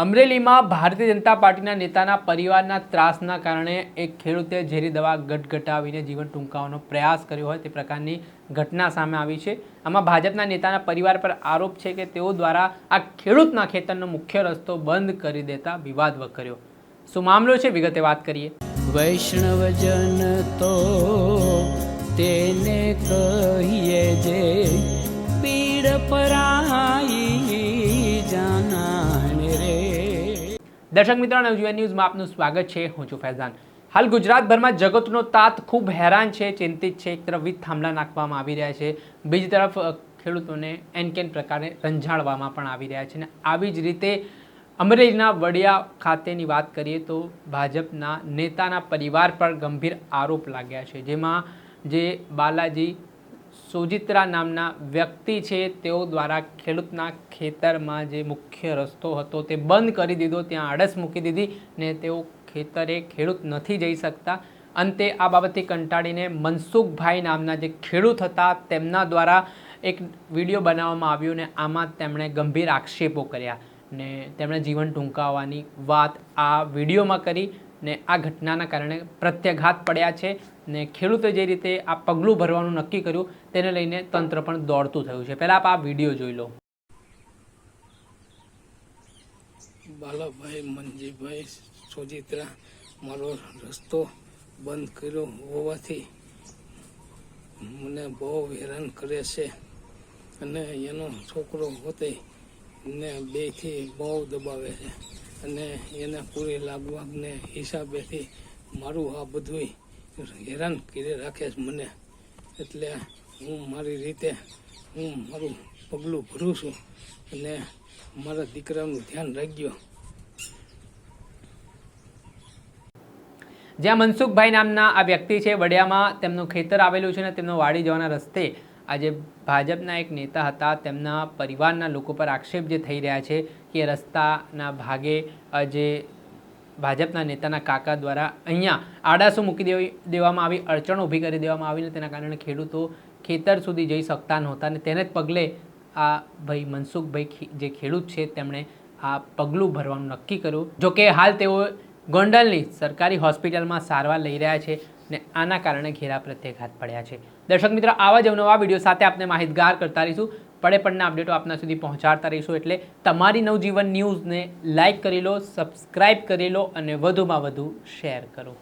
અમરેલીમાં ભારતીય જનતા પાર્ટીના નેતાના પરિવારના ત્રાસના કારણે એક ખેડૂતે ઝેરી દવા ગટગટાવીને જીવન ટૂંકાવવાનો પ્રયાસ કર્યો હોય તે પ્રકારની ઘટના સામે આવી છે। આમાં ભાજપના નેતાના પરિવાર પર આરોપ છે કે તેઓ દ્વારા આ ખેડૂતના ખેતરનો મુખ્ય રસ્તો બંધ કરી દેતા વિવાદ વકર્યો। શું મામલો છે, વિગતે વાત કરીએ। વૈષ્ણવજન તો તેને કહીએ જે પીડ પરાઈ જાનાને રે। દર્શક મિત્રો, નવજીવન ન્યૂઝમાં આપનું સ્વાગત છે। હું છું ફૈઝાન। હાલ ગુજરાતભરમાં જગતનો તાત ખૂબ હેરાન છે, ચિંતિત છે। એક તરફ વીજ થાંભલા નાખવામાં આવી રહ્યા છે, બીજી તરફ ખેડૂતોને એનકેન પ્રકારે રંજાડવામાં પણ આવી રહ્યા છે। અને આવી જ રીતે અમરેલીના વડિયા ખાતેની વાત કરીએ તો ભાજપના નેતાના પરિવાર પર ગંભીર આરોપ લાગ્યા છે, જેમાં જે બાલાજી સોજિત્રા નામના વ્યક્તિ છે તેઓ દ્વારા ખેડૂતના ખેતરમાં જે મુખ્ય રસ્તો હતો તે બંધ કરી દીધો, ત્યાં આડસ મૂકી દીધી ને તેઓ ખેતરે ખેડૂત નથી જઈ શકતા। અંતે આ બાબતથી કંટાળીને મનસુખભાઈ નામના જે ખેડૂત હતા તેમના દ્વારા એક વિડીયો બનાવવામાં આવ્યો ને આમાં તેમણે ગંભીર આક્ષેપો કર્યા ને તેમણે જીવન ટૂંકાવવાની વાત આ વિડીયોમાં કરી ને આ ઘટનાના કારણે પ્રત્યાઘાત પડ્યા છે ને ખેડૂતે જે રીતે આ પગલું ભરવાનું નક્કી કર્યું તેને લઈને તંત્ર પણ દોડતું થયું છે। પહેલાં આપ આ વિડીયો જોઈ લો। બાલાભાઈ મનજીભાઈ સોજિત્રા મારો રસ્તો બંધ કર્યો હોવાથી મને બહુ હેરાન કરે છે અને એનો છોકરો હોતે ને બેથી બહુ દબાવે છે અને એને પૂરી લાગવાને હિસાબેથી મારું આ બધું હેરાન કરી રાખે છે મને। એટલે હું મારી રીતે મારું પગલું ભરું છું અને મારા દીકરાનું ધ્યાન રાખજો। જ્યાં મનસુખભાઈ નામના આ વ્યક્તિ છે, વડિયામાં તેમનું ખેતર આવેલું છે અને તેમનો વાડી જવાના રસ્તે આજે ભાજપના એક નેતા હતા તેમના પરિવારના લોકો પર આક્ષેપ જે થઈ રહ્યા છે કે રસ્તાના ભાગે જે ભાજપના નેતાના કાકા દ્વારા અહીંયા આડાસો મૂકી દેવામાં આવી, અડચણો ઊભી કરી દેવામાં આવીને તેના કારણે ખેડૂતો ખેતર સુધી જઈ શકતા નહોતા અને તેને જ પગલે આ ભાઈ મનસુખભાઈ જે ખેડૂત છે તેમણે આ પગલું ભરવાનું નક્કી કર્યું। જોકે હાલ તેઓ ગોંડલની સરકારી હોસ્પિટલમાં સારવાર લઈ રહ્યા છે ને આના કારણે ઘેરા પ્રત્યાઘાત પડ્યા છે। દર્શક મિત્રો, આવા જ અવનવા વિડીયો સાથે આપણે માહિતગાર કરતા રહીશું, પડે પડના અપડેટો આપના સુધી પહોંચાડતા રહીશું। એટલે તમારી નવજીવન ન્યૂઝને લાઇક કરી લો, સબસ્ક્રાઇબ કરી લો અને વધુમાં વધુ શેર કરો।